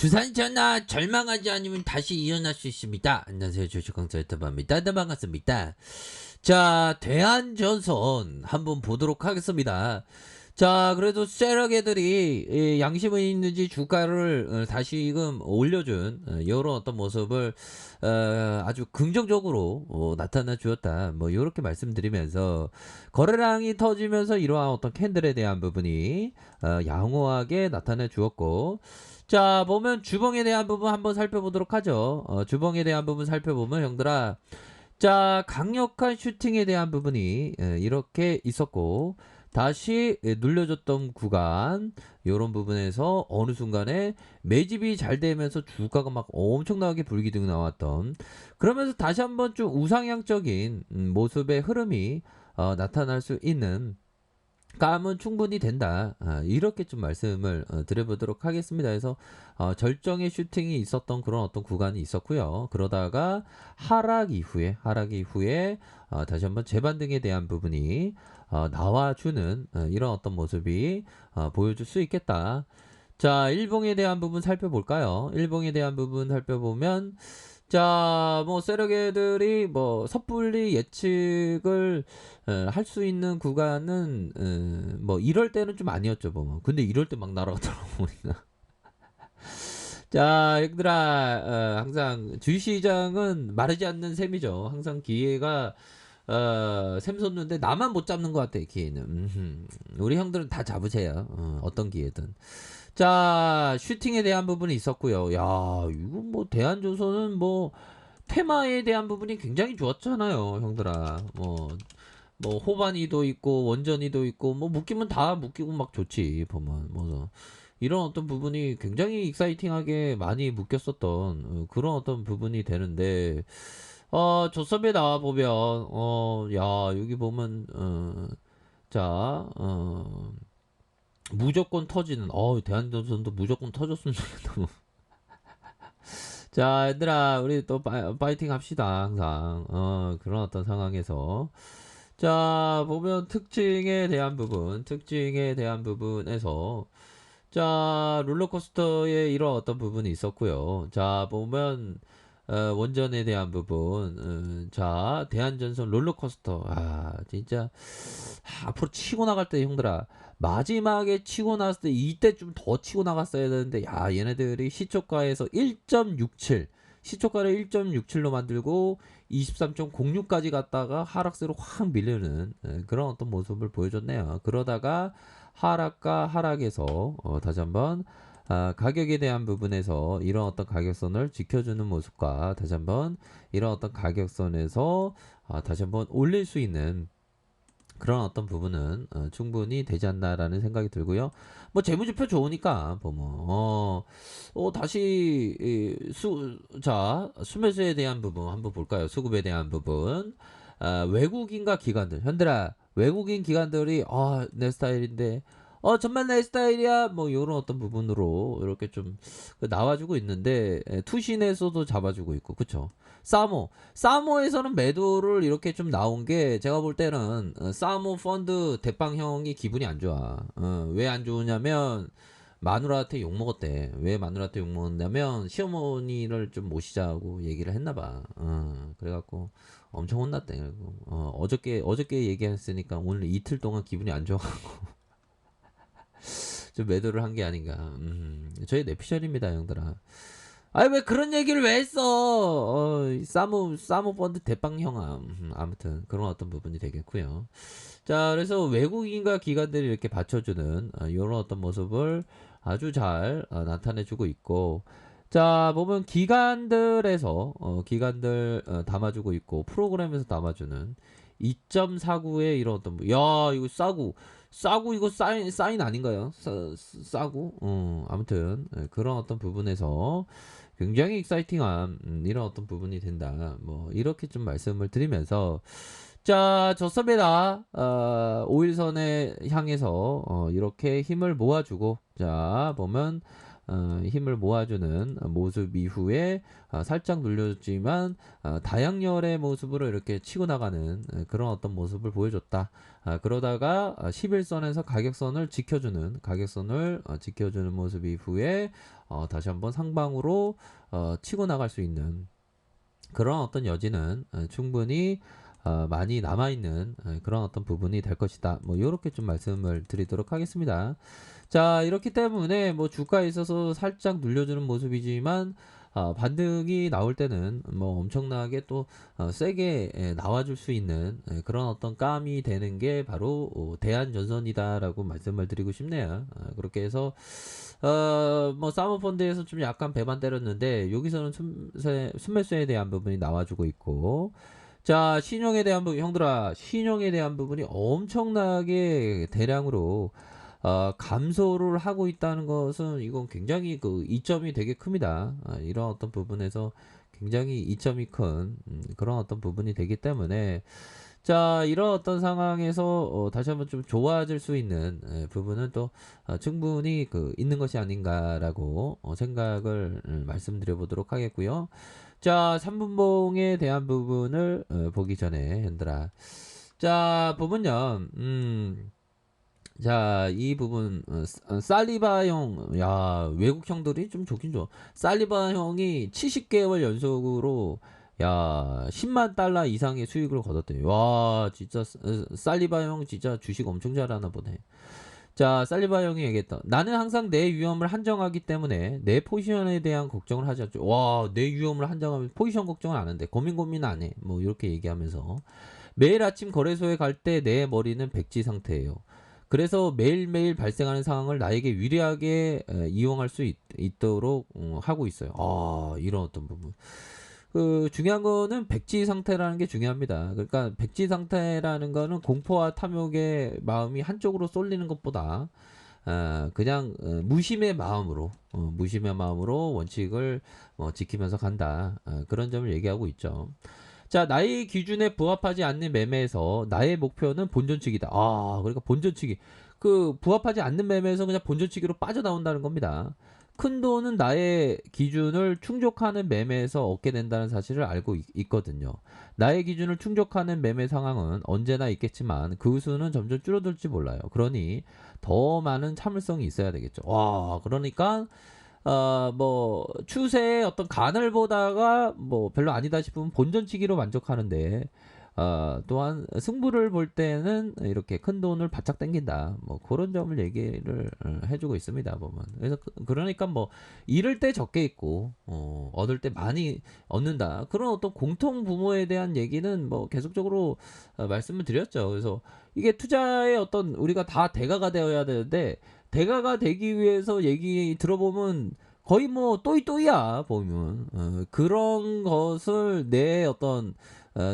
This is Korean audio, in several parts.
주산이 졌나 절망하지 않으면 다시 일어날 수 있습니다. 안녕하세요. 주식강사 유튜버입니다. 네, 반갑습니다. 자, 대한전선 한번 보도록 하겠습니다. 자, 그래도 세력애들이 양심은 있는지 주가를 다시금 올려준 이런 어떤 모습을 아주 긍정적으로 나타나 주었다. 뭐 이렇게 말씀드리면서 거래량이 터지면서 이러한 어떤 캔들에 대한 부분이 양호하게 나타나 주었고, 자, 보면 주봉에 대한 부분 한번 살펴보도록 하죠. 주봉에 대한 부분 살펴보면 형들아, 자, 강력한 슈팅에 대한 부분이 이렇게 있었고, 다시 눌려줬던 구간, 요런 부분에서 어느 순간에 매집이 잘 되면서 주가가 막 엄청나게 불기둥 나왔던, 그러면서 다시 한번 좀 우상향적인 모습의 흐름이 나타날 수 있는 감은 충분히 된다. 이렇게 좀 말씀을 드려보도록 하겠습니다. 그래서 절정의 슈팅이 있었던 그런 어떤 구간이 있었고요. 그러다가 하락 이후에 다시 한번 재반등에 대한 부분이 나와주는 이런 어떤 모습이 보여줄 수 있겠다. 자, 일봉에 대한 부분 살펴볼까요? 일봉에 대한 부분 살펴보면, 자, 뭐 세력애들이 뭐 섣불리 예측을 할 수 있는 구간은 뭐 이럴 때는 좀 아니었죠, 보면. 근데 이럴 때 막 날아가더라고 보니까. 자, 얘들아, 항상 주식시장은 마르지 않는 셈이죠. 항상 기회가 샘솟는데 나만 못 잡는 것 같아, 기회는. 우리 형들은 다 잡으세요. 어떤 기회든. 자, 슈팅에 대한 부분이 있었고요. 야, 이거 뭐 대한조선은 뭐 테마에 대한 부분이 굉장히 좋았잖아요, 형들아. 뭐 호반이도 있고 원전이도 있고 뭐 묶이면 다 묶이고 막 좋지 보면 뭐 이런 어떤 부분이 굉장히 익사이팅하게 많이 묶였었던 그런 어떤 부분이 되는데 조선에 나와 보면 야 여기 보면 자 무조건 터지는 대한전선도 무조건 터졌으면 좋겠다. 자, 얘들아, 우리 또 파이팅 합시다, 항상. 그런 어떤 상황에서. 자, 보면 특징에 대한 부분에서, 자, 롤러코스터에 이런 어떤 부분이 있었고요. 자, 보면, 원전에 대한 부분, 자, 대한전선 롤러코스터. 진짜, 앞으로 치고 나갈 때, 형들아, 마지막에 치고 나갔을 때, 이때 좀 더 치고 나갔어야 되는데, 야, 얘네들이 시초가에서 1.67, 시초가를 1.67로 만들고, 23.06까지 갔다가 하락세로 확 밀리는 그런 어떤 모습을 보여줬네요. 그러다가 하락과 하락에서 다시 한번 가격에 대한 부분에서 이런 어떤 가격선을 지켜주는 모습과 다시 한번 이런 어떤 가격선에서 다시 한번 올릴 수 있는 그런 어떤 부분은 충분히 되지 않나라는 생각이 들고요. 뭐 재무제표 좋으니까 보면 다시 수매수에 대한 부분 한번 볼까요? 수급에 대한 부분. 외국인과 기관들 현들아, 외국인 기관들이 내 스타일인데 정말 내 스타일이야 뭐 이런 어떤 부분으로 이렇게 좀 나와주고 있는데 투신에서도 잡아주고 있고, 그쵸? 사모에서는 매도를 이렇게 좀 나온 게 제가 볼 때는 사모 펀드 대빵형이 기분이 안 좋아. 왜 안 좋으냐면 마누라한테 욕 먹었대. 왜 마누라한테 욕 먹었냐면 시어머니를 좀 모시자고 얘기를 했나봐. 그래갖고 엄청 혼났대. 그리고 어저께 얘기했으니까 오늘 이틀 동안 기분이 안 좋아가지고 좀 매도를 한 게 아닌가. 저희 내피셜입니다, 형들아. 아니 왜 그런 얘기를 왜 했어? 사모 펀드 대빵형아. 아무튼 그런 어떤 부분이 되겠고요. 자, 그래서 외국인과 기관들이 이렇게 받쳐주는 이런 어떤 모습을 아주 잘 나타내주고 있고, 자 보면 기관들 담아주고 있고 프로그램에서 담아주는 2.49의 이런 어떤 야 이거 싸구 이거 사인 아닌가요? 싸구 아무튼 그런 어떤 부분에서 굉장히 익사이팅한 이런 어떤 부분이 된다. 뭐 이렇게 좀 말씀을 드리면서, 자, 좋습니다. 5일선에 향해서 이렇게 힘을 모아주고, 자 보면 힘을 모아주는 모습 이후에 살짝 눌려줬지만 다양열의 모습으로 이렇게 치고 나가는 그런 어떤 모습을 보여줬다. 그러다가 11선에서 가격선을 지켜주는 모습 이후에 다시 한번 상방으로 치고 나갈 수 있는 그런 어떤 여지는 충분히 많이 남아있는 그런 어떤 부분이 될 것이다. 뭐 이렇게 좀 말씀을 드리도록 하겠습니다. 자, 이렇기 때문에 뭐 주가에 있어서 살짝 눌려주는 모습이지만 반등이 나올 때는 뭐 엄청나게 또 세게 나와줄 수 있는 그런 어떤 감이 되는 게 바로 대한전선이다라고 말씀을 드리고 싶네요. 그렇게 해서 뭐 사모펀드에서 좀 약간 배만 때렸는데 여기서는 순매수에 대한 부분이 나와주고 있고, 자, 신용에 대한 부분, 형들아, 신용에 대한 부분이 엄청나게 대량으로 감소를 하고 있다는 것은 이건 굉장히 그 이점이 되게 큽니다. 이런 어떤 부분에서 굉장히 이점이 큰 그런 어떤 부분이 되기 때문에, 자, 이런 어떤 상황에서 다시 한번 좀 좋아질 수 있는 부분은 또 충분히 그 있는 것이 아닌가라고 생각을 말씀드려 보도록 하겠고요. 자, 3분봉에 대한 부분을 보기 전에 현들아, 자, 보면요. 자, 이 부분 살리바 형, 야, 외국 형들이 좀 좋긴 좋아. 살리바 형이 70개월 연속으로 야, 10만 달러 이상의 수익을 거뒀대. 와, 진짜 살리바 형 진짜 주식 엄청 잘하나 보네. 자, 살리바 형이 얘기했다. 나는 항상 내 위험을 한정하기 때문에 내 포지션에 대한 걱정을 하지 않죠. 와, 내 위험을 한정하면 포지션 걱정을 안 한대. 고민 안 해. 뭐 이렇게 얘기하면서 매일 아침 거래소에 갈 때 내 머리는 백지 상태예요. 그래서 매일매일 발생하는 상황을 나에게 유리하게 이용할 수 있도록 하고 있어요. 이런 어떤 부분. 그 중요한 거는 백지 상태라는 게 중요합니다. 그러니까 백지 상태라는 거는 공포와 탐욕의 마음이 한쪽으로 쏠리는 것보다 그냥 무심의 마음으로 원칙을 지키면서 간다. 그런 점을 얘기하고 있죠. 자, 나의 기준에 부합하지 않는 매매에서 나의 목표는 본전치기다. 그러니까 본전치기. 그 부합하지 않는 매매에서 그냥 본전치기로 빠져나온다는 겁니다. 큰 돈은 나의 기준을 충족하는 매매에서 얻게 된다는 사실을 알고 있거든요. 나의 기준을 충족하는 매매 상황은 언제나 있겠지만 그 수는 점점 줄어들지 몰라요. 그러니 더 많은 참을성이 있어야 되겠죠. 그러니까 뭐 추세의 어떤 간을 보다가 뭐 별로 아니다 싶으면 본전치기로 만족하는데 또한 승부를 볼 때는 이렇게 큰 돈을 바짝 당긴다. 뭐 그런 점을 얘기를 해주고 있습니다. 보면. 그래서 그러니까 뭐 잃을 때 적게 있고 얻을 때 많이 얻는다. 그런 어떤 공통 부모에 대한 얘기는 뭐 계속적으로 말씀을 드렸죠. 그래서 이게 투자의 어떤 우리가 다 대가가 되어야 되는데 대가가 되기 위해서 얘기 들어보면 거의 뭐 또이또이야 보면 그런 것을 내 어떤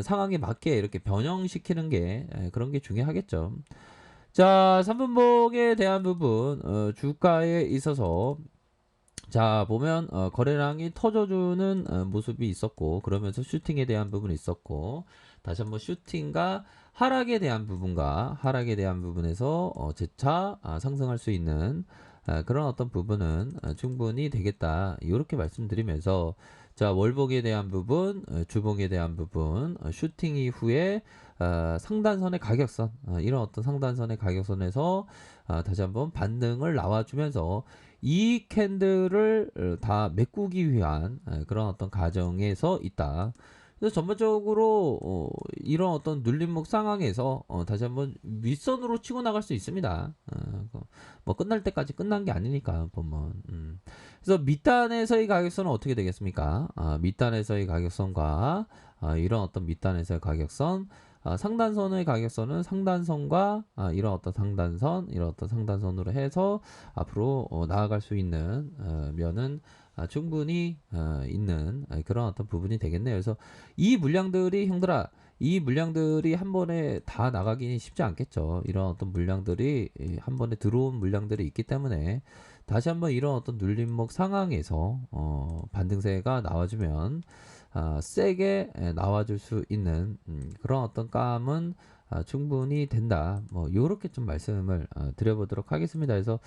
상황에 맞게 이렇게 변형시키는 게 그런 게 중요하겠죠. 자, 3분봉에 대한 부분 주가에 있어서 자 보면 거래량이 터져주는 모습이 있었고 그러면서 슈팅에 대한 부분이 있었고 다시 한번 슈팅과 하락에 대한 부분에서 재차 상승할 수 있는 그런 어떤 부분은 충분히 되겠다 이렇게 말씀드리면서 자 월봉에 대한 부분 주봉에 대한 부분 슈팅 이후에 상단선의 가격선 이런 어떤 상단선의 가격선에서 다시 한번 반등을 나와주면서 이 캔들을 다 메꾸기 위한 그런 어떤 과정에서 있다. 그래서 전반적으로 이런 어떤 눌림목 상황에서 다시 한번 윗선으로 치고 나갈 수 있습니다. 뭐 끝날 때까지 끝난 게 아니니까 보면. 그래서 밑단에서의 가격선은 어떻게 되겠습니까? 밑단에서의 가격선과 이런 어떤 밑단에서의 가격선 상단선의 가격선은 상단선과 이런 어떤 상단선으로 해서 앞으로 나아갈 수 있는 면은 충분히 있는 그런 어떤 부분이 되겠네요. 그래서 이 물량들이 형들아 이 물량들이 한 번에 다 나가기는 쉽지 않겠죠. 이런 어떤 물량들이 한 번에 들어온 물량들이 있기 때문에 다시 한번 이런 어떤 눌림목 상황에서 반등세가 나와주면 세게 나와줄 수 있는 그런 어떤 감은 충분히 된다. 뭐 요렇게 좀 말씀을 드려보도록 하겠습니다. 그래서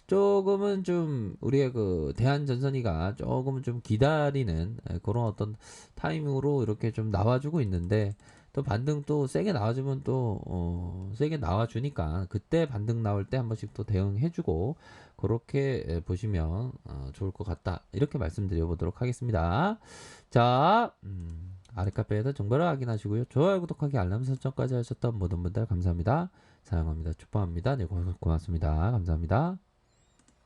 조금은 좀 우리의 그 대한전선이가 조금은 좀 기다리는 그런 어떤 타이밍으로 이렇게 좀 나와주고 있는데, 또 반등 또 세게 나와주면 또 세게 나와주니까 그때 반등 나올 때 한 번씩 또 대응해주고, 그렇게 보시면 좋을 것 같다, 이렇게 말씀드려보도록 하겠습니다. 자, 아래 카페에서 정보를 확인하시고요. 좋아요, 구독하기, 알람 설정까지 하셨던 모든 분들 감사합니다. 사용합니다. 축복합니다. 네, 고맙습니다. 감사합니다.